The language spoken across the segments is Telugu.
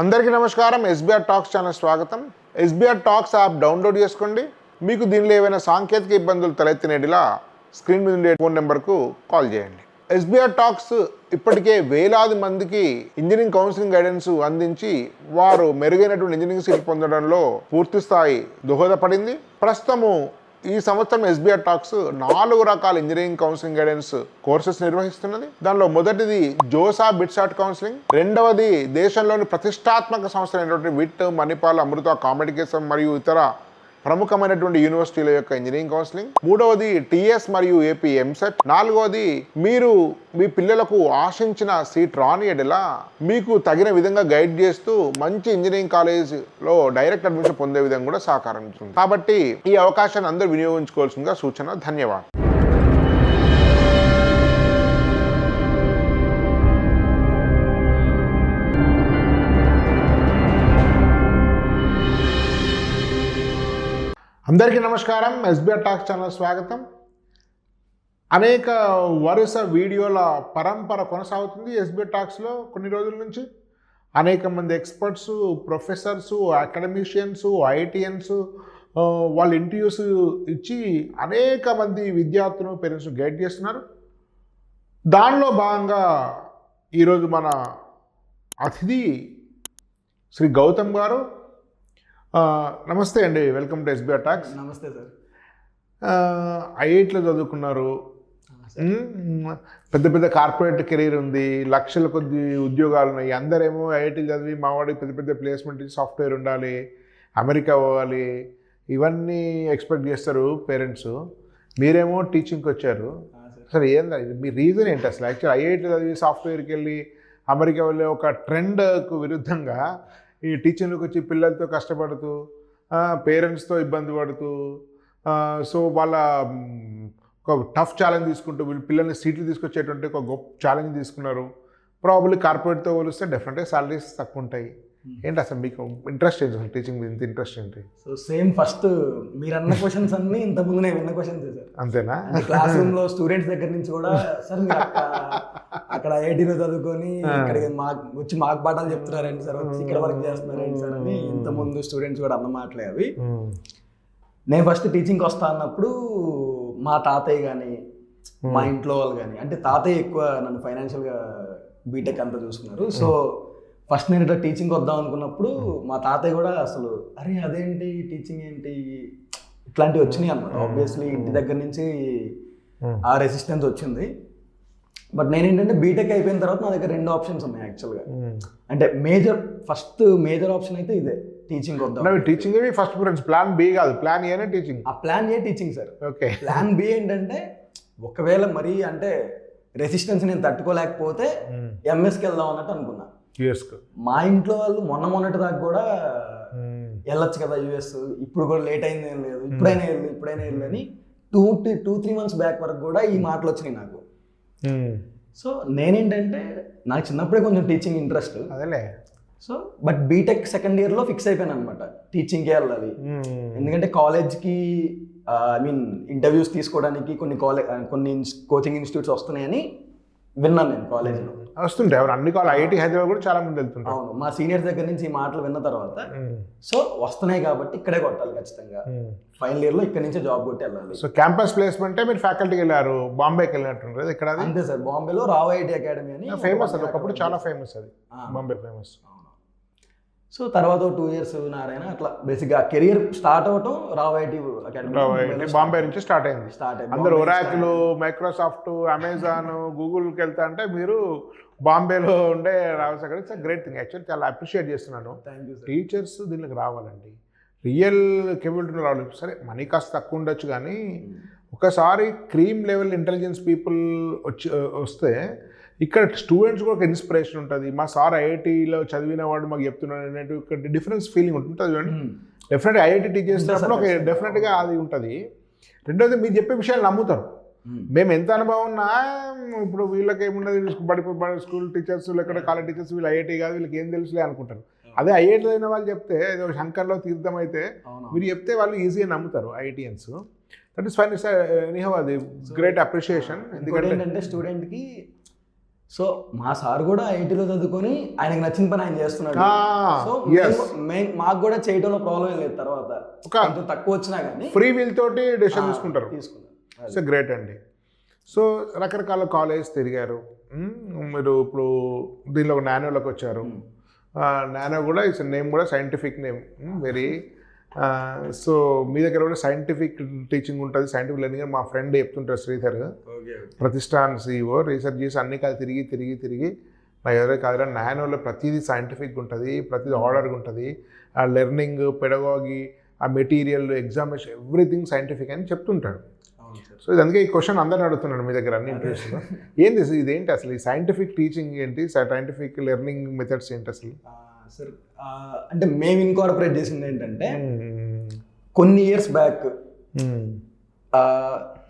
అందరికీ నమస్కారం. ఎస్బీఆర్ టాక్స్ ఛానల్ స్వాగతం. ఎస్బీఆర్ టాక్స్ యాప్ డౌన్లోడ్ చేసుకోండి. మీకు దీనిలో ఏవైనా సాంకేతిక ఇబ్బందులు తలెత్తినట్లా స్క్రీన్ మీద ఉండే ఫోన్ నెంబర్కు కాల్ చేయండి. ఎస్బీఆర్ టాక్స్ ఇప్పటికే వేలాది మందికి ఇంజనీరింగ్ కౌన్సిలింగ్ గైడెన్స్ అందించి వారు మెరుగైనటువంటి ఇంజనీరింగ్ సీట్ పొందడంలో పూర్తి స్థాయి దోహదపడింది. ప్రస్తుతము ఈ సంవత్సరం ఎస్బీఆర్ టాక్స్ 4 రకాల ఇంజనీరింగ్ కౌన్సిలింగ్ గైడెన్స్ కోర్సెస్ నిర్వహిస్తున్నది. దానిలో మొదటిది జోసా బిట్సాట్ కౌన్సిలింగ్, రెండవది దేశంలోని ప్రతిష్టాత్మక సంస్థలైనటువంటి విట్, మణిపాల్, అమృత, కామెడికేషన్ మరియు ఇతర ప్రముఖమైనటువంటి యూనివర్సిటీల యొక్క ఇంజనీరింగ్ కౌన్సిలింగ్, మూడవది టీఎస్ మరియు ఏపీ ఎంసెట్, నాలుగవది మీరు మీ పిల్లలకు ఆశించిన సీట్ రాని ఎడలా మీకు తగిన విధంగా గైడ్ చేస్తూ మంచి ఇంజనీరింగ్ కాలేజ్లో డైరెక్ట్ అడ్మిషన్ పొందే విధంగా కూడా సహకరించింది. కాబట్టి ఈ అవకాశాన్ని అందరూ వినియోగించుకోవాల్సిందిగా సూచన. ధన్యవాదాలు. అందరికీ నమస్కారం. ఎస్బీఆర్ టాక్స్ ఛానల్ స్వాగతం. అనేక వరుస వీడియోల పరంపర కొనసాగుతుంది ఎస్బీఆర్ టాక్స్లో కొన్ని రోజుల నుంచి. అనేక మంది ఎక్స్పర్ట్స్, ప్రొఫెసర్స్, అకాడమిషియన్స్, ఐఐటియన్స్ వాళ్ళ ఇంటర్వ్యూస్ ఇచ్చి అనేక మంది విద్యార్థులు, పేరెంట్స్ గైడ్ చేస్తున్నారు. దానిలో భాగంగా ఈరోజు మన అతిథి శ్రీ గౌతమ్ గారు. నమస్తే అండి, వెల్కమ్ టు ఎస్బీఆర్ టాక్స్. నమస్తే సార్. ఐఐటీలో చదువుకున్నారు, పెద్ద పెద్ద కార్పొరేట్ కెరీర్ ఉంది, లక్షల కొద్ది ఉద్యోగాలు ఉన్నాయి. అందరేమో ఐఐటీ చదివి మావాడికి పెద్ద పెద్ద ప్లేస్మెంట్ సాఫ్ట్వేర్ ఉండాలి, అమెరికా పోవాలి, ఇవన్నీ ఎక్స్పెక్ట్ చేస్తారు పేరెంట్స్. మీరేమో టీచింగ్కి వచ్చారు. అసలు ఏందా ఇది, మీ రీజన్ ఏంటి అసలు? యాక్చువల్ ఐఐటీ చదివి సాఫ్ట్వేర్కి వెళ్ళి అమెరికా వెళ్ళే ఒక ట్రెండ్కు విరుద్ధంగా ఈ టీచింగ్లోకి వచ్చి పిల్లలతో కష్టపడుతూ, పేరెంట్స్తో ఇబ్బంది పడుతూ, సో వాళ్ళ ఒక టఫ్ ఛాలెంజ్ తీసుకుంటూ వీళ్ళు పిల్లల్ని సీట్లు తీసుకొచ్చేటువంటి ఒక గొప్ప ఛాలెంజ్ తీసుకున్నారు. ప్రాబబ్లీ కార్పొరేట్తో పోలిస్తే డెఫినెట్గా సాలరీస్ తక్కువ ఉంటాయి. ఏంటి అసలు మీకు ఇంట్రెస్ట్ ఏంటి అసలు టీచింగ్ మీద? ఇంత ఇంట్రెస్ట్ ఏంటి? సో సేమ్ ఫస్ట్ మీరు అన్న క్వశ్చన్స్ అన్ని ఇంతకుముందు నేను విన్న క్వశ్చన్స్ సార్. అంతేనా? క్లాస్ రూమ్లో స్టూడెంట్స్ దగ్గర నుంచి కూడా సార్ మీరు అక్కడ ఐఐటీలో చదువుకొని ఇక్కడికి వచ్చి మాకు పాఠాలు చెప్తున్నారండి సార్, వచ్చి ఇక్కడ వర్క్ చేస్తున్నారండి సార్ అని ఇంతకుముందు స్టూడెంట్స్ కూడా అన్న మాటలే అవి. నేను ఫస్ట్ టీచింగ్కి వస్తా అన్నప్పుడు మా తాతయ్య కానీ మా ఇంట్లో వాళ్ళు కానీ, అంటే తాతయ్య ఎక్కువ నన్ను ఫైనాన్షియల్గా బీటెక్ అంతా చూసుకున్నారు. సో ఫస్ట్ నేను ఇట్లా టీచింగ్కి వద్దాం అనుకున్నప్పుడు మా తాతయ్య కూడా అసలు అరే అదేంటి టీచింగ్ ఏంటి ఇట్లాంటివి వచ్చినాయి అన్నమాట. ఆబ్వియస్లీ ఇంటి దగ్గర నుంచి ఆ రెసిస్టెన్స్ వచ్చింది. బట్ నేనేంటంటే బీటెక్ అయిపోయిన తర్వాత నా దగ్గర 2 ఆప్షన్స్ ఉన్నాయి యాక్చువల్గా. అంటే ఫస్ట్ మేజర్ ఆప్షన్ అయితే ఇదే, టీచింగ్ వద్దాం. Teaching first preference, plan B కాదు, ప్లాన్ ఏనే టీచింగ్. ఆ plan A teaching sir. Okay. Plan B ఏంటంటే ఒకవేళ మరీ అంటే రెసిస్టెన్స్ నేను తట్టుకోలేకపోతే ఎంఎస్కి వెళ్దాం అన్నట్టు అనుకున్నా. మా ఇంట్లో వాళ్ళు మొన్నటి దాకా కూడా వెళ్ళొచ్చు కదా యుఎస్, ఇప్పుడు కూడా లేట్ అయింది ఏం లేదు, ఇప్పుడైనా వెళ్ళు అని 2-3 మంత్స్ బ్యాక్ వరకు కూడా ఈ మాటలు వచ్చినాయి నాకు. సో నేనేంటంటే నాకు చిన్నప్పుడే కొంచెం టీచింగ్ ఇంట్రెస్ట్ అదేలే. సో బట్ బీటెక్ సెకండ్ ఇయర్లో ఫిక్స్ అయిపోయాను అనమాట, టీచింగ్కే వెళ్ళాలి. ఎందుకంటే కాలేజ్కి ఐ మీన్ ఇంటర్వ్యూస్ తీసుకోవడానికి కొన్ని కోచింగ్ ఇన్స్టిట్యూట్స్ వస్తున్నాయని విన్నాను నేను కాలేజ్లో. వస్తుంటాయి ఎవరు అన్ని కాలేజ్, ఐఐటీ హైదరాబాద్ కూడా చాలా మంది వెళ్తుంటారు. అవును, మా సీనియర్స్ దగ్గర నుంచి ఈ మాటలు విన్న తర్వాత సో వస్తున్నాయి కాబట్టి ఇక్కడే కొట్టాలి ఖచ్చితంగా, ఫైనల్ ఇయర్లో ఇక్కడ నుంచే జాబ్ కొట్టి వెళ్ళాలి. సో క్యాంపస్ ప్లేస్మెంట్ మీరు ఫ్యాకల్టీకి వెళ్ళారు, బాంబేకి వెళ్ళినట్టు ఇక్కడ? అంతే సార్, బాంబేలో రావ్ ఐఐటీ అకాడమీ అని ఫేమస్, అది ఒకప్పుడు చాలా ఫేమస్, అది బాంబే ఫేమస్. సో తర్వాత 2 years నారాయణ అట్లా బేసిక్గా కెరియర్ స్టార్ట్ అవటం రావ్ ఐఐటీ అకాడమీ బాంబే నుంచి స్టార్ట్ అయింది. అందరు ఒరాకిల్, మైక్రోసాఫ్ట్, అమెజాన్, గూగుల్కి వెళ్తా అంటే మీరు బాంబేలో ఉండే రావచ్చు. అక్కడ ఇట్స్ గ్రేట్ థింగ్ యాక్చువల్లీ, చాలా అప్రిషియేట్ చేస్తున్నాను. టీచర్స్ దీనికి రావాలండి, రియల్ కేపబిలిటీ రావాలి. సరే మనీ కాస్త తక్కువ ఉండొచ్చు కానీ ఒకసారి క్రీమ్ లెవెల్ ఇంటెలిజెన్స్ పీపుల్ వస్తే ఇక్కడ స్టూడెంట్స్ కూడా ఒక ఇన్స్పిరేషన్ ఉంటుంది. మా సార్ ఐఐటీలో చదివిన వాడు మాకు చెప్తున్నాడు అనేది ఒక డిఫరెన్స్ ఫీలింగ్ ఉంటుంది చూడండి. డెఫినెట్గా ఐఐటీ టీచ్ చేసినప్పుడు ఒక డెఫినెట్గా అది ఉంటుంది. రెండోది మీరు చెప్పే విషయాలు నమ్ముతారు. మేము ఎంత అనుభవం ఉన్నా ఇప్పుడు వీళ్ళకి ఏమున్నది, స్కూల్ టీచర్స్ లేకపోతే కాలేజ్ టీచర్స్ వీళ్ళు ఐఐటీ కాదు, వీళ్ళకి ఏం తెలుసులే అనుకుంటారు. అదే ఐఐటీలో అయిన వాళ్ళు చెప్తే ఏదో శంకర్లో తీర్థం అయితే మీరు చెప్తే వాళ్ళు ఈజీగా నమ్ముతారు IITians. That is fine. Anyhow అది గ్రేట్ అప్రిషియేషన్. ఎందుకంటే స్టూడెంట్కి సో మా సార్ కూడా ఐటీలో చదువుకొని ఆయనకు నచ్చిన పని ఆయన చేస్తున్నాడు. సో మాకు కూడా చేయడంలో ప్రాబ్లం ఏం లేదు. తర్వాత కొంచెం తక్కువ వచ్చినా కానీ ఫ్రీ విల్ తోటి డెసిషన్ తీసుకుంటారు. తీసుకున్నారు. సో గ్రేట్ అండి. సో రకరకాల కాలేజ్ తిరిగారు. మీరు ఇప్పుడు దీనిలో నానోలోకి వచ్చారు. నానో కూడా ఇట్స్ నేమ్ కూడా సైంటిఫిక్ నేమ్, వెరీ. సో మీ దగ్గర కూడా సైంటిఫిక్ టీచింగ్ ఉంటుంది, సైంటిఫిక్ లెర్నింగ్. మా ఫ్రెండ్ చెప్తుంటారు శ్రీధర్, ప్రతిష్టాన్ CEO, రీసెర్చ్ చేసి అన్ని కాదు తిరిగి నాకు ఎవరే కాదురా, నానోలో ప్రతిదీ సైంటిఫిక్ ఉంటుంది, ప్రతిదీ ఆర్డర్గా ఉంటుంది. ఆ లెర్నింగ్, పెడగాగి, ఆ మెటీరియల్, ఎగ్జామినేషన్, ఎవ్రీథింగ్ సైంటిఫిక్ అని చెప్తుంటాడు. సో ఇది అందుకే ఈ క్వశ్చన్ అందరిని అడుగుతున్నాను మీ దగ్గర అన్ని ఇంట్రెస్ట్లో. ఏంటి ఇదేంటి అసలు ఈ సైంటిఫిక్ టీచింగ్ ఏంటి, సైంటిఫిక్ లెర్నింగ్ మెథడ్స్ ఏంటి అసలు? సార్ అంటే మేము ఇన్కార్పొరేట్ చేసింది ఏంటంటే కొన్ని ఇయర్స్ బ్యాక్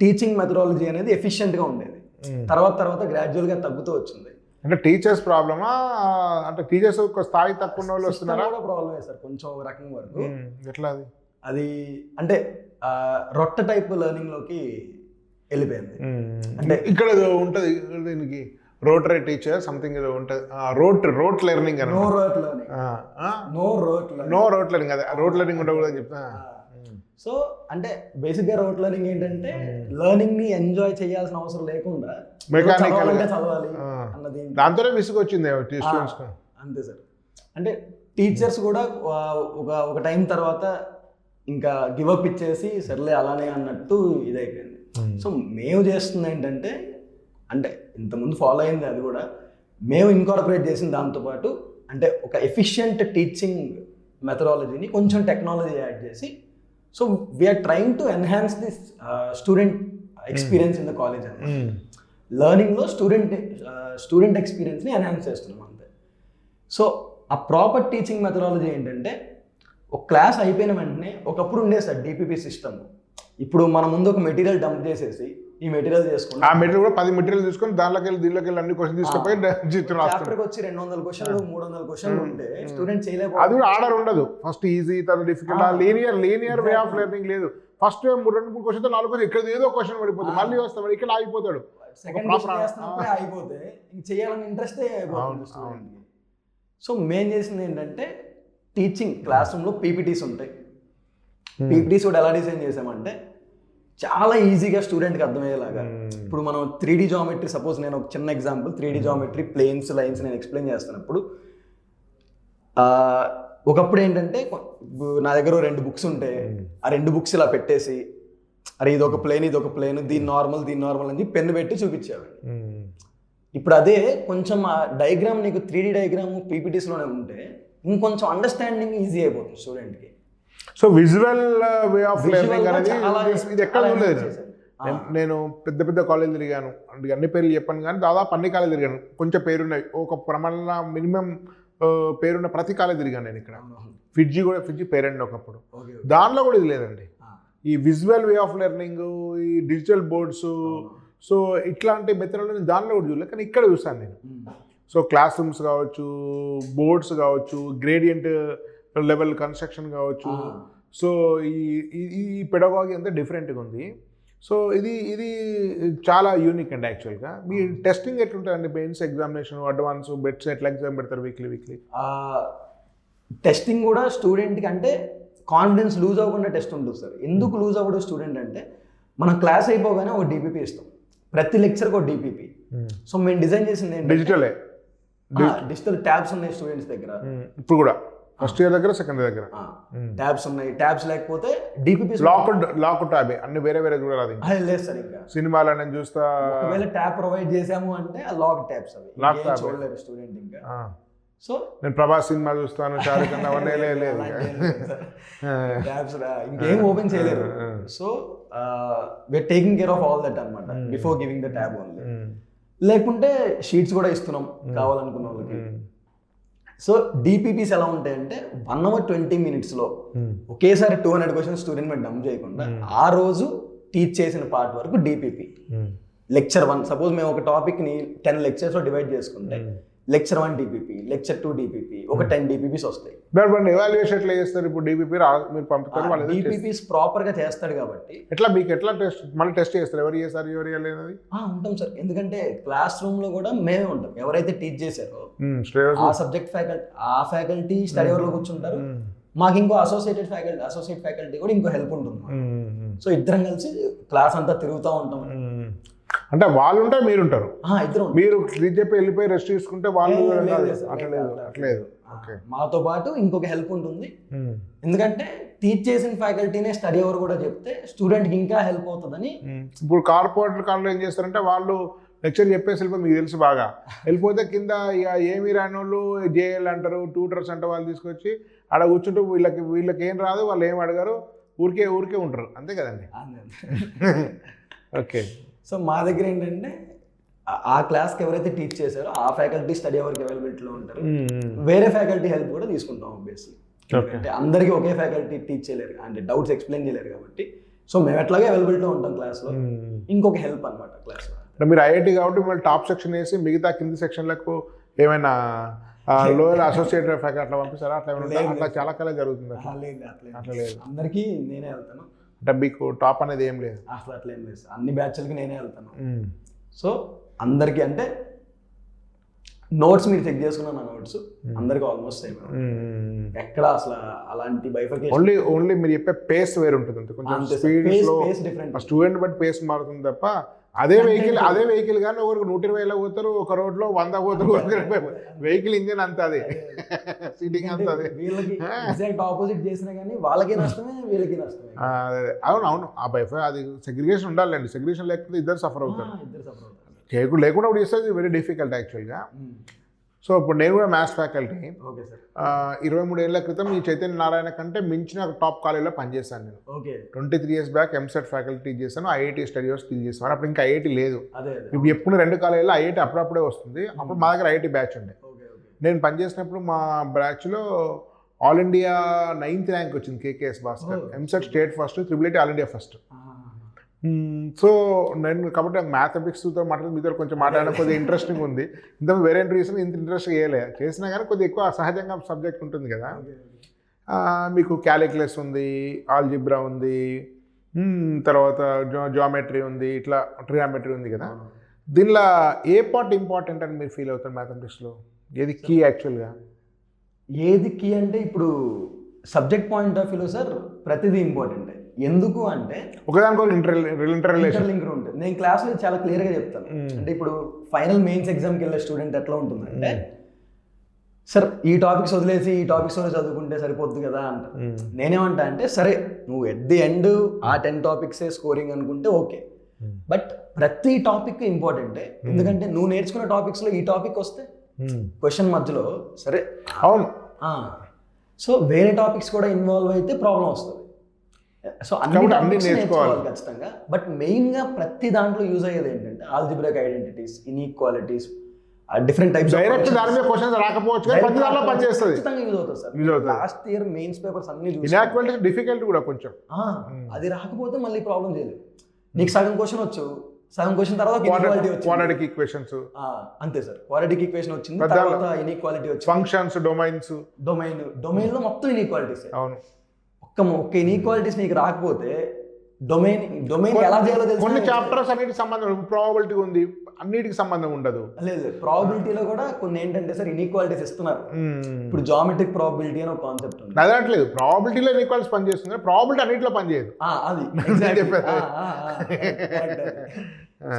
టీచింగ్ మెథడాలజీ అనేది ఎఫిషియెంట్గా ఉండేది. తర్వాత గ్రాడ్యువల్గా తగ్గుతూ వచ్చింది. అంటే టీచర్స్ ప్రాబ్లమా, అంటే టీచర్స్ ఒక స్థాయి తక్కువ ఉన్న వాళ్ళు వస్తున్నారా? కూడా ప్రాబ్లమే సార్ కొంచెం ఒక రకం వరకు. ఎట్లా అది అంటే రొట్ట టైప్ లెర్నింగ్లోకి వెళ్ళిపోయింది. అంటే ఇక్కడ ఉంటుంది దీనికి రోటరీ టీచర్ సంథింగ్ ఏదో ఉంటుంది, రోట్ లెర్నింగ్ అని. నో రోట్ లెర్నింగ్, అదే రోట్ లెర్నింగ్ ఉండకూడదని చెప్తా. సో అంటే బేసిక్గా రోట్ లెర్నింగ్ ఏంటంటే లెర్నింగ్ ని ఎంజాయ్ చేయాల్సిన అవసరం లేకుండా మెకానికల్ చదవాలి అన్నది, దాంతోనే విసుగొచ్చింది స్టూడెంట్స్. అంతే సార్. అంటే టీచర్స్ కూడా ఒక టైం తర్వాత ఇంకా గివప్ ఇచ్చేసి సర్లే అలానే అన్నట్టు ఇదైపోయింది. సో మేము చేస్తుంది ఏంటంటే, అంటే ఇంతకుముందు ఫాలో అయింది అది కూడా, మేము ఇన్కార్పొరేట్ చేసిన దాంతోపాటు అంటే ఒక ఎఫిషియంట్ టీచింగ్ మెథడాలజీని కొంచెం టెక్నాలజీ యాడ్ చేసి, so we are trying to enhance this student experience in the college అని. లెర్నింగ్లో స్టూడెంట్ ఎక్స్పీరియన్స్ని ఎన్హాన్స్ చేస్తున్నాం అంతే. సో ఆ ప్రాపర్ టీచింగ్ మెథడాలజీ ఏంటంటే, ఒక క్లాస్ అయిపోయిన వెంటనే ఒకప్పుడు ఉండేది సార్ డిపిపి సిస్టమ్. ఇప్పుడు మన ముందు ఒక మెటీరియల్ డంప్ చేసేసి ఈ మెటీరియల్ చేసుకుంటాం. ఆ మెటీరియల్ కూడా 10 మెటీరియల్ తీసుకొని దీనిలోకి వెళ్ళి అన్ని క్వశ్చన్ తీసుకుపోయి చాప్టర్కి వచ్చి 200 క్వశ్చన్లు 300 క్వశ్చన్లు ఉంటే స్టూడెంట్ చేయలేకపోతే, అది కూడా ఆర్డర్ ఉండదు. ఫస్ట్ ఈజీ, తర్వాత difficult, linear way of learning లేదు. ఫస్ట్ 2-3 క్వశ్చన్ 4 క్వశ్చన్ ఇక్కడ ఏదో క్వశ్చన్ పడిపోతుంది, మళ్ళీ వస్తాడు ఇక్కడ ఆగిపోతాడు. సెకండ్ క్వశ్చన్ చేస్తున్నప్పుడే అయిపోతే ఇంక చేయాలని ఇంట్రెస్టే అయిపోతుంది స్టూడెంట్కి. సో మెయిన్ చేసింది ఏంటంటే, టీచింగ్ క్లాస్ రూమ్లో పీపీటీస్ ఉంటాయి. పీపీటీస్ కూడా ఎలా డిజైన్ చేసామంటే చాలా ఈజీగా స్టూడెంట్కి అర్థమయ్యేలాగా. ఇప్పుడు మనం 3D జామెట్రీ, సపోజ్ నేను ఒక చిన్న example 3D geometry, planes, lines నేను ఎక్స్ప్లెయిన్ చేస్తున్నప్పుడు ఒకప్పుడు ఏంటంటే నా దగ్గర 2 బుక్స్ ఉంటే ఆ 2 బుక్స్ ఇలా పెట్టేసి, అరే ఇదొక ప్లేన్, దీని నార్మల్ అని పెన్ను పెట్టి చూపించేవాడు. ఇప్పుడు అదే కొంచెం ఆ డయాగ్రామ్ నీకు 3D డయాగ్రామ్ పీపీటీస్లోనే ఉంటే ఇంకొంచెం అండర్స్టాండింగ్ ఈజీ అయిపోతుంది స్టూడెంట్కి. So visual way of learning అనేది ఇది ఎక్కడ ఉండలేదు. నేను పెద్ద కాలేజ్ తిరిగాను, అంటే అన్ని పేర్లు చెప్పాను కానీ దాదాపు అన్ని కాలేజ్ తిరిగాను. కొంచెం పేరున్నాయి, ఒక ప్రమాణ మినిమం పేరున్న ప్రతి కాలేజ్ తిరిగాను నేను. ఇక్కడ ఫిడ్జి పేరండి ఒకప్పుడు, దానిలో కూడా ఇది లేదండి. ఈ విజువల్ వే ఆఫ్ లెర్నింగ్, ఈ డిజిటల్ బోర్డ్స్, సో ఇట్లాంటి మెథడాలజీ దానిలో కూడా చూడలేదు, కానీ ఇక్కడ చూసాను నేను. సో క్లాస్ రూమ్స్ కావచ్చు, బోర్డ్స్ కావచ్చు, గ్రేడియంట్ లెవెల్ కన్స్ట్రక్షన్ కావచ్చు. సో ఈ పెడగాగి అంతా డిఫరెంట్గా ఉంది. సో ఇది చాలా యూనిక్ అండి యాక్చువల్గా. మీ టెస్టింగ్ ఎట్లుంటుందండి? మెయిన్స్ ఎగ్జామినేషన్, అడ్వాన్స్, బెట్స్ ఎట్లా ఎగ్జామ్ పెడతారు వీక్లీ? టెస్టింగ్ కూడా స్టూడెంట్కి అంటే కాన్ఫిడెన్స్ లూజ్ అవ్వకుండా టెస్ట్ ఉంటుంది సార్. ఎందుకు లూజ్ అవ్వడం స్టూడెంట్ అంటే, మనం క్లాస్ అయిపోగానే ఒక డిపిపి ఇస్తాం, ప్రతి లెక్చర్కి ఒక డిపిపి. సో మేము డిజైన్ చేసింది డిజిటల్ ట్యాబ్స్ ఉన్నాయి స్టూడెంట్స్ దగ్గర. ఇప్పుడు కూడా ఫస్ట్ ఇయర్ దగ్గర, సెకండ్ ఇయర్ దగ్గర ట్యాబ్స్ ఉన్నాయి. ట్యాబ్స్ లేకపోతే డిపిపి లాక్ ట్యాబ్ అన్ని వేరే కూడా రాదు. లేదు సార్, ఇంకా సినిమాలో నేను చూస్తా, ఒకవేళ ట్యాబ్ ప్రొవైడ్ చేసాము అంటే ఆ లాక్ ట్యాబ్స్ అవి చూడలేరు స్టూడెంట్ ఇంకా. సో నేను ప్రభాస్ సినిమా చూస్తాను, షారుఖ్ ఖాన్, అవన్నీ లేదు, ట్యాబ్స్ ఇంకేం ఓపెన్ చేయలేరు. So we are taking care of all that అనమాట before giving the tab only. లేకుంటే షీట్స్ కూడా ఇస్తున్నాం కావాలనుకున్న వాళ్ళకి. సో డిపిపిస్ ఎలా ఉంటాయంటే 1 hour 20 minutes ఒకేసారి 200 క్వశ్చన్స్ స్టూడెంట్ మీద డంప్ చేయకుండా ఆ రోజు టీచ్ చేసిన పార్ట్ వరకు డిపిపి. లెక్చర్ 1 సపోజ్ మేము ఒక టాపిక్ని 10 lectures డివైడ్ చేసుకుంటే లెక్చర్ 1 డిపిపి, లెక్చర్ 2 డిపిపి, ఒక 10 డిపిపిస్ వస్తాయి. బట్ ఎవాల్యుయేషన్ ఎట్లా చేస్తారు? ఇప్పుడు డిపిపి మీరు పంపుతారు, వాళ్ళు డిపిపిస్ ప్రాపర్ గా చేస్తాడు కాబట్టి మీకు ఎట్లా టెస్ట్ మళ్ళీ టెస్ట్ చేస్తారు? ఎవరు చేస్తారు, ఎవరు చేయలేదు? ఉంటాం సార్, ఎందుకంటే క్లాస్ రూమ్ లో కూడా మేమే ఉంటాం. ఎవరైతే టీచ్ చేశారో ఆ సబ్జెక్ట్ ఫ్యాకల్టీ స్టడీ అవర్ లో కూర్చుంటారు. మాకు ఇంకో అసోసియేట్ ఫ్యాకల్టీ కూడా ఇంకో హెల్ప్ ఉంటుంది. సో ఇద్దరం కలిసి క్లాస్ అంతా తిరుగుతూ ఉంటాం. అంటే వాళ్ళు ఉంటారు, మీరు ఉంటారు, ఇద్దరు మీరు చెప్పి వెళ్ళిపోయి రెస్ట్ తీసుకుంటే వాళ్ళు అట్లేదు. మాతో పాటు ఇంకొక హెల్ప్ ఉంటుంది. ఎందుకంటే టీచ్ చేసిన ఫ్యాకల్టీనే స్టడీ అవర్ కూడా చెప్తే స్టూడెంట్ కి ఇంకా హెల్ప్ అవుతుందని. ఇప్పుడు కార్పొరేట్ కాలంలో ఏం చేస్తారంటే వాళ్ళు లెక్చర్ చెప్పేసి వెళ్ళిపోయి, మీకు తెలుసు బాగా, వెళ్ళిపోతే కింద ఇక ఏమి రాని వాళ్ళు జేఎల్ అంటారు, ట్యూటర్స్ అంటే వాళ్ళు తీసుకొచ్చి ఆడ కూర్చుంటూ వీళ్ళకి ఏం రాదు, వాళ్ళు ఏం అడగారు, ఊరికే ఉంటారు. అంతే కదండి? ఓకే. సో మా దగ్గర ఏంటంటే ఆ క్లాస్కి ఎవరైతే టీచ్ చేశారో ఆ ఫ్యాకల్టీ స్టడీ అవర్కి అవైలబిలిటీలో ఉంటారు. వేరే ఫ్యాకల్టీ హెల్ప్ కూడా తీసుకుంటాం ఆబ్వియస్లీ. అంటే అందరికీ ఒకే ఫ్యాకల్టీ టీచ్ చేయలేరు, అంటే డౌట్స్ ఎక్స్ప్లెయిన్ చేయలేరు కాబట్టి. సో మేము ఎట్లాగే అవైలబిలిటీలో ఉంటాం క్లాస్లో. ఇంకొక హెల్ప్ అనమాట క్లాస్లో. మీరు ఐఐటి కాబట్టి మిమ్మల్ని టాప్ సెక్షన్ వేసి మిగతా కింది సెక్షన్లకు ఏమైనా లోయర్ అసోసియేట్ ఫ్యాకల్టీ అట్లా పంపిస్తారా? అట్లా చాలా కాలం జరుగుతుంది. అట్లా లేదు, అందరికీ నేనే వెళ్తాను. అంటే మీకు టాప్ అనేది ఏం లేదు? అసలు అట్లా ఏం లేదు, అన్ని బ్యాచ్లకి నేనే వెళ్తాను. సో అందరికీ అంటే నోట్స్ మీరు చెక్ చేసుకున్న నా నోట్స్ అందరికి ఆల్మోస్ట్ సేమ్. ఎక్కడ అసలు అలాంటి బైఫర్కేషన్ ఓన్లీ మీరు చెప్పే పేస్ వేరు ఉంటుంది, కొంచెం speed different, student but pace మారుతుంది తప్ప అదే వెహికల్ కానీ ఒకరికి 120 పోతారు, ఒక రోడ్లో 100 పోతారు, వెహికల్ ఇంజిన్ అంత అదే, సీటింగ్ అంత అదే. వీళ్ళకి ఎగ్జాక్ట్ ఆపోజిట్ చేసినా కానీ వాళ్ళకి నష్టమే, వీళ్ళకి నష్టమే. అవును ఆ బైఫర్ అది సెగ్రిగేషన్ ఉండాలండి. సెగ్రిగేషన్ లేకపోతే ఇద్దరు సఫర్ అవుతారు. లేకుండా ఇప్పుడు ఇస్తే వెరీ డిఫికల్ట్ యాక్చువల్గా. సో ఇప్పుడు నేను కూడా మ్యాథ్స్ ఫ్యాకల్టీ. 23 ఏళ్ల క్రితం ఈ చైతన్య నారాయణ కంటే మించిన టాప్ కాలేజ్లో పనిచేశాను నేను. 23 years back EAMCET faculty teach చేశాను, ఐఐటి స్టడీ అవర్స్ టీచ్ చేస్తాను. అప్పుడు ఇంకా ఐఐటి లేదు. ఇప్పుడు ఎప్పుడు 2 కాలేజీలో ఐఐటి అప్పుడప్పుడే వస్తుంది. అప్పుడు మా దగ్గర ఐఐటి బ్యాచ్ ఉండే. నేను పనిచేసినప్పుడు మా బ్యాచ్లో ఆల్ ఇండియా 9th ర్యాంక్ వచ్చింది KKS Bhaskar. EAMCET state first, triple all India first. So నేను కాబట్టి మ్యాథమెటిక్స్తో మీతో కొంచెం మాట్లాడడం కొద్దిగా ఇంట్రెస్టింగ్ ఉంది. ఇంత వేరే రీజన్ ఇంత ఇంట్రెస్ట్ చేసినా కానీ కొద్దిగా ఎక్కువ సహజంగా సబ్జెక్ట్ ఉంటుంది కదా. మీకు క్యాలిక్యులస్ ఉంది, ఆల్జిబ్రా ఉంది, తర్వాత జామెట్రీ ఉంది, ఇట్లా ట్రియామెట్రీ ఉంది కదా. దీనిలో ఏ పార్ట్ ఇంపార్టెంట్ అని మీరు ఫీల్ అవుతారు మ్యాథమెటిక్స్లో? ఏది కీ యాక్చువల్గా? ఏది కీ అంటే ఇప్పుడు సబ్జెక్ట్ పాయింట్ ఆఫ్ వ్యూలో సార్ ప్రతిదీ ఇంపార్టెంట్. ఎందుకు అంటే ఒకదానికొక ఇంటర్లింక్ ఉంటుంది. నేను క్లాస్లో చాలా క్లియర్గా చెప్తాను. అంటే ఇప్పుడు ఫైనల్ మెయిన్స్ ఎగ్జామ్కి వెళ్ళే స్టూడెంట్ ఎట్లా ఉంటుందంటే, సార్ ఈ టాపిక్స్ వదిలేసి ఈ టాపిక్స్ చదువుకుంటే సరిపోద్ది కదా అంట. నేనేమంటా అంటే, సరే నువ్వు ఎట్ ది ఎండ్ ఆ 10 టాపిక్సే స్కోరింగ్ అనుకుంటే ఓకే, బట్ ప్రతి టాపిక్ ఇంపార్టెంటే. ఎందుకంటే నువ్వు నేర్చుకున్న టాపిక్స్లో ఈ టాపిక్ వస్తే క్వశ్చన్ మధ్యలో సరే అవును, సో వేరే టాపిక్స్ కూడా ఇన్వాల్వ్ అయితే ప్రాబ్లం వస్తుంది. సో అన్ని నేర్చుకోవాలి ఖచ్చితంగా. బట్ మెయిన్గా ప్రతి దాంట్లో యూజ్ అయ్యేది ఏంటంటే algebraic identities, inequalities, different types. Direct దాని మీద క్వశ్చన్స్ రాకపోవచ్చు కానీ ప్రతి దాంట్లో పనిచేస్తుంది, ఖచ్చితంగా యూజ్ అవుతుంది sir. Last year mains papers అన్ని ఇన్ఈక్వాలిటీస్ డిఫికల్ట్ కూడా కొంచెం. అది రాకపోతే మళ్ళీ ప్రాబ్లం చేయలేదు. నీకు సగం క్వశ్చన్ వచ్చు, సగం క్వశ్చన్ తర్వాత క్వాడ్రాటిక్ ఈక్వేషన్స్ అంతే సార్. క్వాడ్రాటిక్ ఈక్వేషన్ వచ్చింది, తర్వాత ఇన్ఈక్వాలిటీ వచ్చింది, ఫంక్షన్స్, డొమైన్ లో మొత్తం ఇన్ఈక్వాలిటీస్. అవును, ఒక్క ఇన్ఈక్వాలిటీస్ నీకు రాకపోతే డొమైన్ ఎలా చేయాలో తెలుసు. కొన్ని చాప్టర్స్ అన్నిటికి సంబంధం, ప్రాబబిలిటీ ఉంది, అన్నిటికి సంబంధం ఉండదు. లేదు, ప్రాబబిలిటీలో కూడా కొన్ని ఏంటంటే సార్ ఇన్ఈక్వాలిటీస్ ఇస్తున్నారు. ఇప్పుడు జామెట్రిక్ ప్రాబబిలిటీ అని ఒక కాన్సెప్ట్ ఉంది. అదట్లేదు, ప్రాబబిలిటీలో ఇన్ఈక్వాలిటీస్ పనిచేస్తుంది, ప్రాబబిలిటీ అన్నింటిలో పనిచేయదు. అది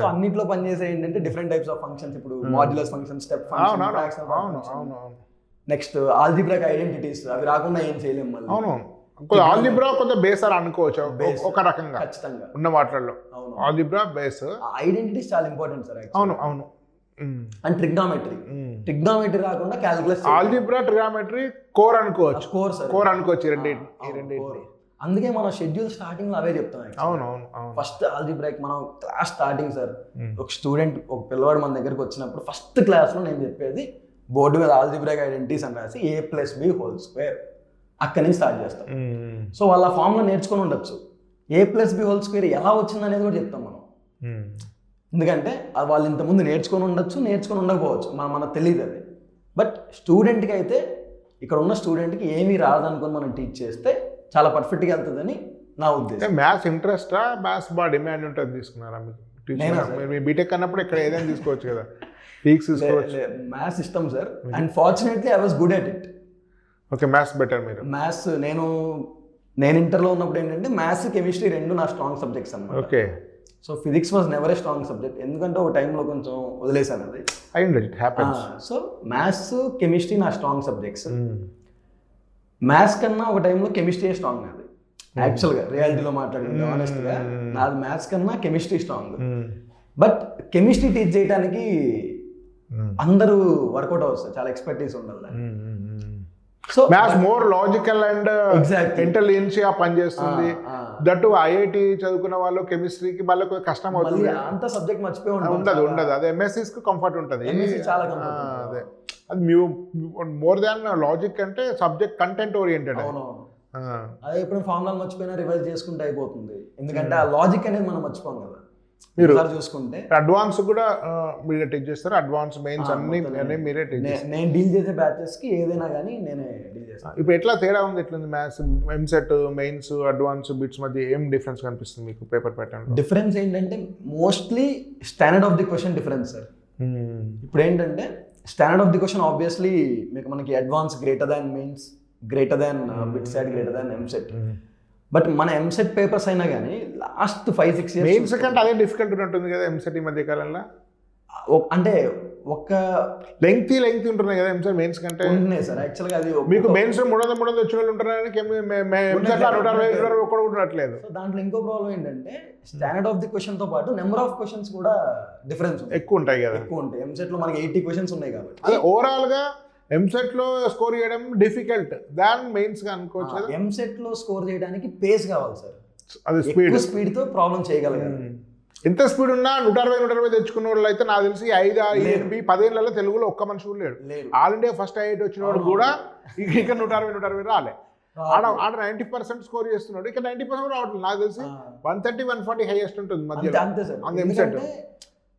సో అన్నిట్లో పనిచేసే ఏంటంటే డిఫరెంట్ టైప్స్ ఆఫ్ ఫంక్షన్స్. ఇప్పుడు modulus function, step function, next algebraic identities, అవి రాకుండా ఏం చేయలేము మళ్ళీ. అవును, ఆల్జిబ్రా కొంత బేస్ అని అనుకోవచ్చు ఒక రకంగా. ఖచ్చితంగా ఉన్న వాటిల్లో ఆల్జిబ్రా బేస్. ఐడెంటిటీస్ చాలా ఇంపార్టెంట్ సార్. అవును అవును. అండ్ ట్రిగ్నామెట్రీ రాకుండా క్యాలిక్యులస్. ఆల్జిబ్రా, ట్రిగ్నామెట్రీ కోర్ అనుకోవచ్చు, కోర్ అనుకోవచ్చు రెండింటి. అందుకే మనం షెడ్యూల్ స్టార్టింగ్ లో అవే చెప్తాం. అవును అవును. ఫస్ట్ ఆల్జిబ్రాక్ మనం క్లాస్ స్టార్టింగ్ సార్, ఒక స్టూడెంట్ ఒక పిల్లవాడు మన దగ్గరకు వచ్చినప్పుడు ఫస్ట్ క్లాస్ లో నేను చెప్పేది బోర్డు మీద ఆల్జిబ్రాక్ ఐడెంటిటీస్ అని రాసి a+b² అక్కడి నుంచి స్టార్ట్ చేస్తాం. సో వాళ్ళ ఫామ్లో నేర్చుకొని ఉండొచ్చు. a+b² ఎలా వచ్చింది అనేది కూడా చెప్తాం మనం. ఎందుకంటే వాళ్ళు ఇంతకుముందు నేర్చుకొని ఉండొచ్చు, నేర్చుకొని ఉండకపోవచ్చు, మనకు తెలియదు అది. బట్ స్టూడెంట్కి అయితే ఇక్కడ ఉన్న స్టూడెంట్కి ఏమీ రాదనుకొని మనం టీచ్ చేస్తే చాలా పర్ఫెక్ట్గా వెళ్తుందని నా ఉద్దేశం. మ్యాథ్స్ ఇంట్రెస్టా, మ్యాథ్స్ బాగా డిమాండ్ ఉంటుంది తీసుకున్నారా మీకు? మీ బీటెక్ అన్నప్పుడు ఇక్కడ ఏదైనా తీసుకోవచ్చు కదా, ఫిజిక్స్ తీసుకోవచ్చు. మ్యాథ్స్ ఇష్టం sir, and fortunately I was good at it. Okay, maths better మీరు. మ్యాథ్స్ నేను ఇంటర్లో ఉన్నప్పుడు ఏంటంటే మ్యాథ్స్ కెమిస్ట్రీ రెండు నా స్ట్రాంగ్ సబ్జెక్ట్స్ అన్నమాట. Okay. So physics was never a strong subject, ఎందుకంటే ఒక టైంలో కొంచెం వదిలేసాను అది. It happens. So maths chemistry నా స్ట్రాంగ్ సబ్జెక్ట్స్. మ్యాథ్స్ కన్నా ఒక టైంలో కెమిస్ట్రీ స్ట్రాంగ్ నాది యాక్చువల్గా, రియాలిటీలో మాట్లాడుకుంటే ఆనెస్ట్గా నాది మ్యాథ్స్ కన్నా chemistry strong. But chemistry teach చేయడానికి అందరూ వర్కౌట్ అవుతుంది, చాలా ఎక్స్పర్టీస్ ఉండాలి. So maths more logical and intelligentsia పనిచేస్తుంది. దట్టు ఐఐటి చదువుకున్న వాళ్ళు కెమిస్ట్రీకి మళ్ళీ కష్టం అవుతుంది, అంత సబ్జెక్ట్ మర్చిపోయి ఉండదు. అదే ఎంఎస్సీస్ కు కంఫర్ట్ ఉంటుంది. చాలా అదే అది మోర్ దాన్ లాజిక్ అంటే సబ్జెక్ట్ కంటెంట్ ఓరియంటెడ్. అదే ఇప్పుడు ఫార్ములా మర్చిపోయినా రివైజ్ చేసుకుంటే అయిపోతుంది, ఎందుకంటే ఆ లాజిక్ అనేది మనం మర్చిపోం కదా. మీరు చూసుకుంటే అడ్వాన్స్ కూడా మీరే టీచ్ చేస్తారు, అడ్వాన్స్ మెయిన్స్ అన్ని మీరే టీచ్ చేస్తారు. నేను డీల్ చేసే బ్యాచెస్ కి ఏదైనా కానీ నేనే డీల్ చేస్తాను. ఇప్పుడు ఎట్లా తేడా ఉంది, ఎట్లుంది maths EAMCET mains advance BITS మధ్య ఏం డిఫరెన్స్ కనిపిస్తుంది మీకు పేపర్ ప్యాటర్న్? డిఫరెన్స్ ఏంటంటే mostly standard of the question difference sir. ఇప్పుడు ఏంటంటే standard of the question obviously మనకి advance greater than mains, greater than BITSAT, greater than EAMCET. But మన ఎంసెట్ పేపర్స్ అయినా కానీ లాస్ట్ 5-6 years మెయిన్స్ కంటే అదే డిఫికల్ట్ ఉంటుంది కదా ఎంసెట్ ఈ మధ్య కాలంలో. అంటే ఒక లెంగ్తీ ఉంటున్నాయి కదా ఎంసెట్ మెయిన్స్ కంటే. ఉంటున్నాయి సార్ యాక్చువల్గా. అది మీకు మెయిన్స్ 300 వచ్చిన వాళ్ళు ఉంటున్నారని ఎంసెట్ 160 ఒక్కడు ఉండట్లేదు. సో దాంట్లో ఇంకో ప్రాబ్లం ఏంటంటే స్టాండర్డ్ ఆఫ్ ది క్వశ్చన్ తో పాటు నెంబర్ ఆఫ్ క్వశ్చన్స్ కూడా డిఫరెన్స్ ఎక్కువ ఉంటాయి కదా. ఎక్కువ ఉంటాయి. ఎంసెట్ లో మనకి 80 క్వశ్చన్స్ ఉన్నాయి కాబట్టి అదే ఓవరాల్ గా ఎంసెట్ లో స్కోర్ చేయడం డిఫికల్ట్ దాన్ మెయిన్స్ గా అనుకోవచ్చు. ఎంసెట్ లో స్కోర్ చేయడానికి పేస్ కావాలి సార్, అది స్పీడ్ తో ప్రాబ్లం చేయగలగాలి. ఎంత స్పీడ్ ఉన్నా 160 తెచ్చుకున్న వాళ్ళు అయితే నాకు తెలిసి 5-10 ఏళ్ళలో తెలుగులో ఒక్క మనిషి కూడా లేడు. ఆల్ ఇండియా ఫస్ట్ ఐఐటి వచ్చిన వాడు కూడా ఇక 160 రాలే. ఆడ 90% స్కోర్ చేస్తున్నాడు, ఇక 90% రావట్లేదు. నాకు తెలిసి 130-140 హైయెస్ట్ ఉంటుంది మధ్యలో. అంతే సార్,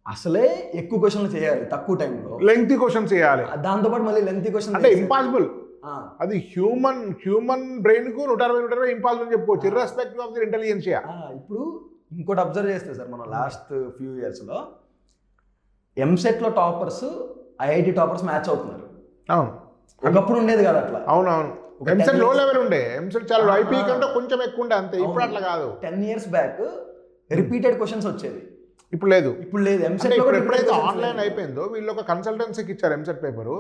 అసలే ఎక్కువ క్వశ్చన్లు చేయాలి తక్కువ టైంలో, లెంగ్తీ క్వశ్చన్స్ చేయాలి. దాంతోపాటు మళ్ళీ లెంగ్తీ క్వశ్చన్ అంటే ఇంపాసిబుల్. అది హ్యూమన్ బ్రెయిన్ కు 160 ఇంపాసిబుల్ చెప్పుకోవచ్చు, ఇర్రెస్పెక్టివ్ ఆఫ్ ది ఇంటెలిజెన్షియా. ఇప్పుడు ఇంకోటి అబ్జర్వ్ చేస్తే సార్ మనం లాస్ట్ ఫ్యూ ఇయర్స్లో ఎంసెట్ లో టాపర్స్ ఐఐటి టాపర్స్ మ్యాచ్ అవుతున్నారు. అవును, ఒకప్పుడు ఉండేది కదా అట్లా. అవునవును, ఎంసెట్ లో లెవెల్ ఉండే, ఎంసెట్ చాలా ఐపీ కంటే కొంచెం ఎక్కువ ఉండే అంతే. ఇప్పుడు అట్లా కాదు. 10 years బ్యాక్ రిపీటెడ్ క్వశ్చన్స్ వచ్చేది, ఇప్పుడు లేదు. ఎంసెట్ ఎప్పుడైతే ఆన్లైన్ అయిపోయిందో వీళ్ళు ఒక కన్సల్టెన్సీకి ఇచ్చారు ఎంసెట్ పేపర్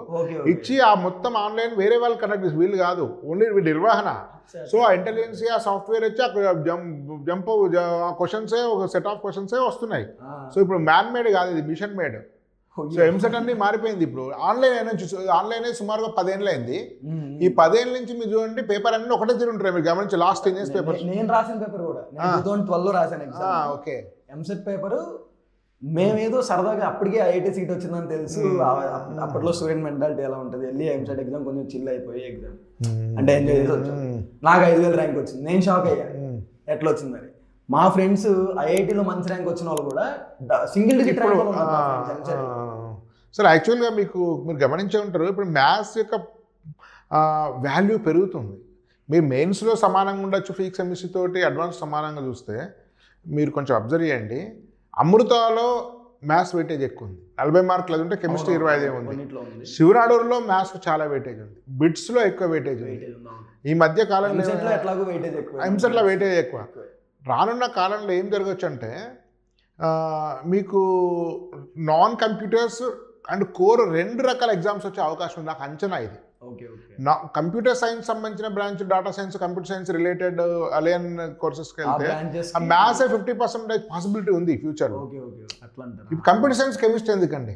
ఇచ్చి, ఆ మొత్తం ఆన్లైన్ వేరే వాళ్ళు కండక్ట్ చేసి, వీళ్ళు కాదు, ఓన్లీ నిర్వహణ. సో ఆ ఇంటెలిజెన్స్ ఆ సాఫ్ట్వేర్ వచ్చి అక్కడ జంప్ క్వశ్చన్సే ఒక సెట్ ఆఫ్ క్వశ్చన్సే వస్తున్నాయి. సో ఇప్పుడు మ్యాన్ మేడ్ కాదు, ఇది మిషన్ మేడ్. సో ఎంసెట్ అన్ని మారిపోయింది. ఇప్పుడు ఆన్లైన్ సుమారుగా 10 ఏళ్ళు అయింది. ఈ 10 ఏళ్ళ నుంచి మీరు చూడండి పేపర్ అన్ని ఒకటే తీరు ఉంటాయి. మీరు గమనించి లాస్ట్ 10 years పేపర్. నేను రాసిన పేపర్ కూడా 2012లో రాశాను ఎగ్జామ్. ఓకే, ఎంసెట్ పేపరు మేమేదో సరదాగా అప్పటికే ఐఐటి సీట్ వచ్చిందని తెలుసు. అప్పట్లో స్టూడెంట్ మెంటాలిటీ ఎలా ఉంటుంది, వెళ్ళి ఎంసెట్ ఎగ్జామ్ కొంచెం చిల్ అయిపోయి ఎగ్జామ్ అంటే ఎంజాయ్ చేసి వచ్చాం. నాకు 5000 ర్యాంక్ వచ్చింది, నేను షాక్ అయ్యా ఎట్లా వచ్చిందని. మా ఫ్రెండ్స్ ఐఐటిలో మంచి ర్యాంక్ వచ్చిన వాళ్ళు కూడా సింగిల్ డిజిట్ ర్యాంక్ ఉన్నారు. సార్ యాక్చువల్గా మీరు గమనించే ఉంటారు, ఇప్పుడు మ్యాథ్స్ యొక్క వాల్యూ పెరుగుతుంది. మీరు మెయిన్స్లో సమానంగా ఉండొచ్చు, ఫిజిక్స్ కెమిస్ట్రీ తోటి అడ్వాన్స్ సమానంగా చూస్తే మీరు కొంచెం అబ్జర్వ్ చేయండి. అమృతాలో మ్యాథ్స్ వెయిటేజ్ ఎక్కువ ఉంది, 40 మార్కులు అది ఉంటే కెమిస్ట్రీ 25 ఉంది. శివనాడూరులో మ్యాథ్స్ చాలా వెయిటేజ్ ఉంది, బిట్స్లో ఎక్కువ వెయిటేజ్ ఉంది. ఈ మధ్య కాలంలో ఎంసెట్లో వెయిటేజ్ ఎక్కువ. రానున్న కాలంలో ఏం జరగచ్చు అంటే మీకు నాన్ కంప్యూటర్స్ అండ్ కోర్ 2 రకాల ఎగ్జామ్స్ వచ్చే అవకాశం ఉంది నాకు అంచనా. ఇది కంప్యూటర్ సైన్స్ సంబంధించిన branch, data science, computer science related aligned కోర్సెస్కి వెళ్తే మ్యాథ్స్ 50% పాసిబిలిటీ ఉంది ఫ్యూచర్లో. ఇప్పుడు కంప్యూటర్ సైన్స్ కెమిస్ట్రీ ఎందుకండి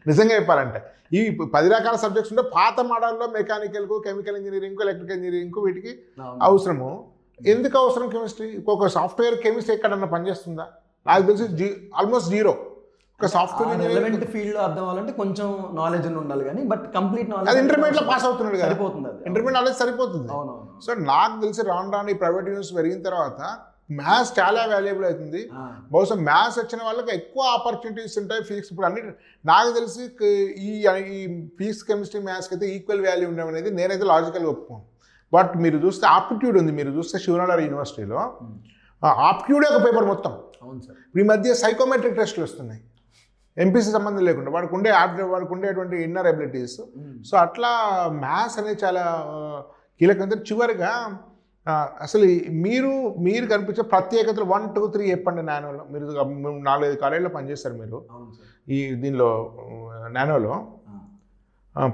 నిజంగా చెప్పాలంటే ఈ 10 రకాల సబ్జెక్ట్స్ ఉంటే పాత మోడల్లో మెకానికల్కు, కెమికల్ ఇంజనీరింగ్కు, ఎలక్ట్రికల్ ఇంజనీరింగ్కు వీటికి అవసరము. ఎందుకు అవసరం కెమిస్ట్రీ? ఒక సాఫ్ట్వేర్ కెమిస్ట్రీ ఎక్కడన్నా పనిచేస్తుందా? నాకు తెలిసి ఆల్మోస్ట్ జీరో. ఒక సాఫ్ట్వేర్ రిలవెంట్ ఫీల్డ్ లో అర్థం అవ్వాలంటే కొంచెం నాలెడ్జ్ ఉండాలి, కానీ బట్ కంప్లీట్ నాలెడ్జ్ అది ఇంటర్మీడియట్ లో పాస్ అవుతున్నాడు సరిపోతుంది, అది ఇంటర్మీడియట్ నాలెడ్జ్ సరిపోతుంది. సో నాకు తెలిసి రాను ఈ ప్రైవేట్ యూనివర్సిటీ పెరిగిన తర్వాత మ్యాథ్స్ చాలా వాల్యుబుల్ అవుతుంది. బహుశా మ్యాథ్స్ వచ్చిన వాళ్ళకి ఎక్కువ ఆపర్చునిటీస్ ఉంటాయి. ఫిజిక్స్ ఇప్పుడు అన్ని నాకు తెలిసి ఈ ఫిజిక్స్ కెమిస్ట్రీ మ్యాథ్స్కి అయితే ఈక్వల్ వాల్యూ ఉండడం అనేది నేనైతే లాజికల్గా ఒప్పుకోను. బట్ మీరు చూస్తే ఆప్టిట్యూడ్ ఉంది, మీరు చూస్తే శివనారాయణ యూనివర్సిటీలో ఆప్టిట్యూడే ఒక పేపర్ మొత్తం. అవును సార్. ఈ మధ్య సైకోమెట్రిక్ టెస్ట్లు వస్తున్నాయి, ఎంపీసీ సంబంధం లేకుండా వాడికి ఉండేటువంటి ఇన్నర్ ఎబిలిటీస్. సో అట్లా మ్యాథ్స్ అనేది చాలా కీలకం. చివరిగా అసలు మీరు కనిపించే ప్రత్యేకతలు 1, 2, 3 చెప్పండి. నానోలో మీరు 4-5 కాలేజీలో పనిచేస్తారు మీరు, ఈ దీనిలో నానోలో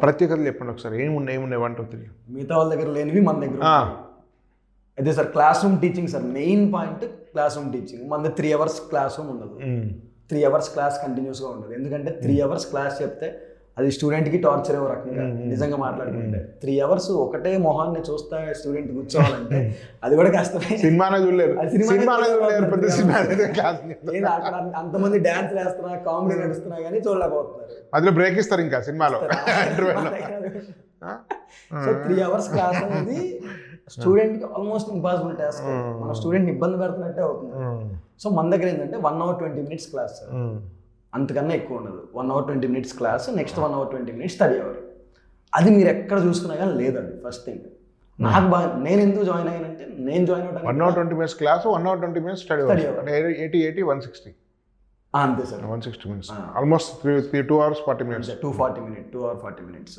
ప్రత్యేకతలు చెప్పండి ఒకసారి. ఏమున్నాయి 1, 2, 3? మిగతా వాళ్ళ దగ్గర లేనివి మన దగ్గర. అదే sir class room teaching sir, main point class room teaching. మన 3 hours క్లాస్ రూమ్ ఉండదు, 3 hours క్లాస్ కంటిన్యూస్గా ఉండదు. ఎందుకంటే 3 hours క్లాస్ చెప్తే అది స్టూడెంట్కి టార్చర్ ఏవో రకంగా నిజంగా మాట్లాడుకుంటే 3 hours ఒకటే మొహాన్ని చూస్తా స్టూడెంట్ కూర్చోవాలంటే అది కూడా కష్టమే. సినిమానే చూడలేరు, అంతమంది డాన్స్ వేస్తున్నా, కామెడీ నడుస్తున్నా కానీ చూడలేకపోతున్నారు. అందులో బ్రేక్ ఇస్తారు ఇంకా సినిమాలో. సో 3 hours క్లాస్ అనేది స్టూడెంట్కి ఆల్మోస్ట్ ఇంపాసిబుల్ టాస్క్. మన స్టూడెంట్ ఇబ్బంది పెడుతున్నట్టే అవుతుంది. సో మన దగ్గర ఏంటంటే 1 hour 20 minutes క్లాస్ సార్, అంతకన్నా ఎక్కువ ఉండదు. 1 hour 20 minutes class, next 1 hour 20 minutes study hour. అది మీరు ఎక్కడ చూసుకున్నా కానీ లేదండి. ఫస్ట్ థింగ్ నాకు బాగా, నేను ఎందుకు జాయిన్ అయ్యానంటే నేను జాయిన్ అవ్వడానికి 1 hour 20 minutes class, 1 hour 20 minutes study hour. 80 160 అంతే sir, 160 minutes, almost 2 hours 40 minutes. 2 hour 40 minutes.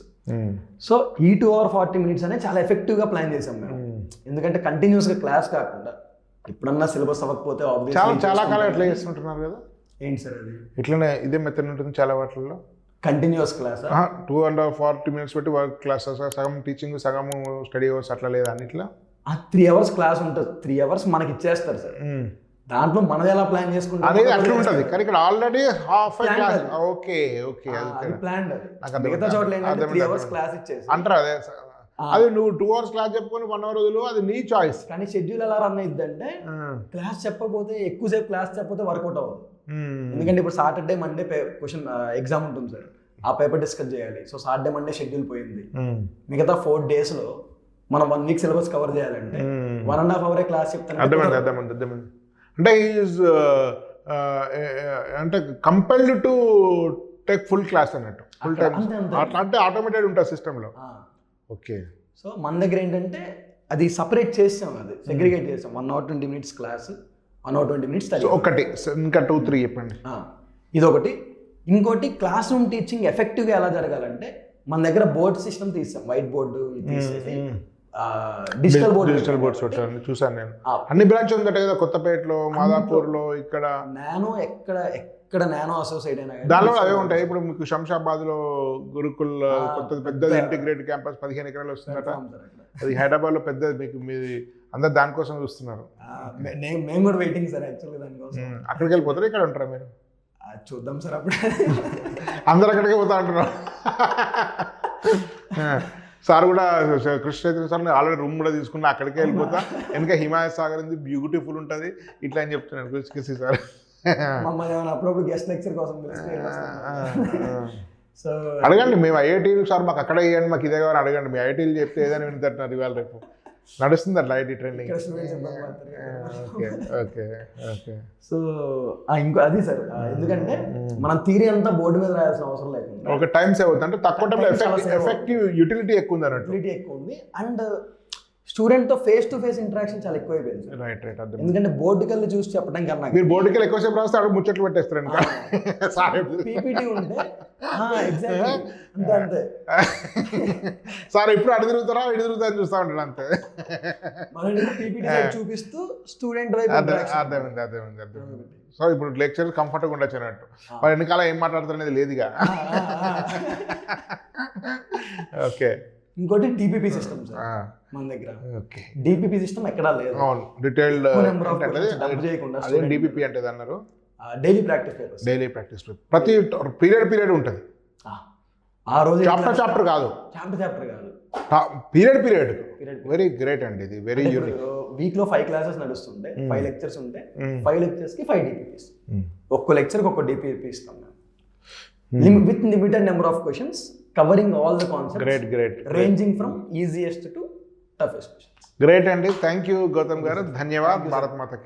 So ఈ 2 hour 40 minutes అనేది చాలా ఎఫెక్టివ్గా ప్లాన్ చేసాం మేము. ఎందుకంటే కంటిన్యూస్గా క్లాస్ కాకుండా ఎప్పుడన్నా సిలబస్ అవ్వకపోతే చాలా కాలం ఎట్లా చేస్తుంటున్నారు కదా. ఏంటి సార్ అది? ఇట్లనే ఇదే మెథడ్ ఉంటుంది చాలా వాటిల్లో. కంటిన్యూస్ క్లాస్ 2 hours 40 minutes పెట్టి వర్క్ క్లాస్, సగం టీచింగ్ సగం స్టడీ అవర్స్ అట్లా లేదా అన్నిట్లా? 3 hours క్లాస్ ఉంటుంది, 3 hours మనకి ఇచ్చేస్తారు సార్. దాంట్లో మనది ఎలా ప్లాన్ చేసుకుంటాం అనేది అట్లా ఉంటుంది. కానీ ఇక్కడ ఆల్రెడీ హాఫ్ క్లాస్. ఓకే అది ప్లాన్. మిగతా చోట్ల ఏంటంటే 3 hours క్లాస్ ఇచ్చేసి అంటారు. అదే అది నువ్వు 2 hours క్లాస్ చెప్పుకొని 1 hour వదులు, అది నీ చాయిస్. కానీ షెడ్యూల్ ఎలా రన్ అయ్యిద్దంటే క్లాస్ చెప్పకపోతే, ఎక్కువసేపు క్లాస్ చెప్పకపోతే వర్కౌట్ అవ్వదు. ఎందుకంటే ఇప్పుడు సాటర్డే మండే క్వశ్చన్ ఎగ్జామ్ ఉంటుంది సార్, ఆ పేపర్ డిస్కస్ చేయాలి. సో సాటర్డే మండే షెడ్యూల్ పోయింది. మిగతా 4 days లో మనం 1 week సిలబస్ కవర్ చేయాలంటే 1.5 hour క్లాస్ చెప్తాను. అర్థమైంది. అంటే అంటే compelled to take full class అన్నట్టు, ఫుల్ టైం అట్లా అంటే ఆటోమేటెడ్ ఉంటుంది సిస్టంలో. ఓకే. సో మన దగ్గర ఏంటంటే అది సపరేట్ చేసాం, అది సెగ్రిగేట్ చేసాం. 1 hour 20 minutes class, 1 hour 20 minutes study. ఒకటి ఇంకా 2, 3 చెప్పండి. ఇదొకటి. ఇంకోటి క్లాస్ రూమ్ టీచింగ్ ఎఫెక్టివ్గా ఎలా జరగాలంటే మన దగ్గర బోర్డ్ సిస్టమ్ తీసాం, వైట్ బోర్డు తీసేసి డిజిటల్ బోర్డ్స్ చూసాను నేను. అన్ని బ్రాంచ్ ఉందట కదా, కొత్తపేటలో, మాదాపూర్లో, ఇక్కడ నానో ఎక్కడ నానో అసోసియేట్ అయినా దానిలో అవే ఉంటాయి. ఇప్పుడు మీకు శంషాబాద్ లో గురుకుల్ కొత్త పెద్దది ఇంటిగ్రేటెడ్ క్యాంపస్ 15 ఎకరాలు వస్తుందట. అది హైదరాబాద్ లో పెద్దది. మీకు మీరు అందరు దానికోసం చూస్తున్నారు. మేము కూడా వెయిటింగ్ సార్ యాక్చువల్గా దానికోసం. అక్కడికి వెళ్ళిపోతారు, ఇక్కడ ఉంటారా మీరు? చూద్దాం సార్. అప్పుడు అందరు అక్కడికే పోతా అంటున్నారు. సార్ కూడా Krishna Chaitanya sir already room కూడా తీసుకున్నా, అక్కడికే వెళ్ళిపోతా. వెనక హిమాయత్ సాగర్ ఉంది, బ్యూటిఫుల్ ఉంటుంది ఇట్లా అని చెప్తున్నాను కృష్ణ సార్. మమ్మల్ని ఏమైనా అప్పుడప్పుడు గెస్ట్ లెక్చర్ కోసం సో అడగండి. మేము ఐఐటీలు సార్ మాకు అక్కడ ఇవ్వండి, మాకు ఇదే కావాలి అడగండి. మీ ఐఐటీలు చెప్తే ఏదైనా వింటున్నారు ఇవాళ రేపు నడుస్తుంది అట్లా ఐటీ ట్రైనింగ్. సో ఇంకో అది సార్, ఎందుకంటే మనం థియరీ అంతా బోర్డు మీద రాయాల్సిన అవసరం లేకుండా ఒక టైం సేవ్ అవుతుంది. అంటే తక్కువ టైంలో ఎఫెక్టివ్ యూటిలిటీ ఎక్కువ ఉంది అన్నట్టు. యూటిలిటీ ఎక్కువ ఉంది. అండ్ స్టూడెంట్ తో ఫేస్ టు ఫేస్ ఇంటరాక్షన్ చాలా ఎక్కువ అయిపోయింది. రైట్. ఎందుకంటే బోర్డుకి వెళ్ళి చూసి చెప్పడం కన్నా మీరు బోర్డుకి వెళ్ళి ఎక్కువసేపు రాస్తే అక్కడ ముచ్చట్లు పెట్టేస్తారు. పీపీటీ ఉంటే ఎగ్జాక్ట్లీ అంతే. సార్ ఇప్పుడు అటు తిరుగుతారా ఇటు తిరుగుతా అని చూస్తా ఉంటాడు అంతే. పీపీటీ చూపిస్తూ స్టూడెంట్ వైపు అర్థమైంది. సో ఇప్పుడు లెక్చర్ కంఫర్ట్గా ఉండొచ్చు అన్నట్టు. మరి వెనకాల ఏం మాట్లాడుతారు అనేది లేదుగా. ఓకే. ఇంకోటి డిపిపి సిస్టమ్ సార్ మన దగ్గర. డిపిపి సిస్టమ్ ఎక్కడా లేదు. డీటెయిల్డ్ చేయకుండా డిపిపి అంటే అన్నారు daily practice papers. Daily practice paper ప్రతి పీరియడ్ ఉంటుంది. ఆ రోజు చాప్టర్ కాదు, పీరియడ్. వెరీ గ్రేట్ అండి, ఇది వెరీ యూనిక్. వీక్ లో 5 classes నడుస్తుంటే 5 lectures ఉంటే 5 lectures కి 5 DPPs. ఒక్కో లెక్చర్ కి ఒక్కో DPP ఇస్తాం with limited number of questions covering all the concepts. Great. Ranging from easiest to toughest questions. Great అండి. థ్యాంక్ యూ గౌతమ్ గారు. ధన్యవాద్. భారత్ మాతకి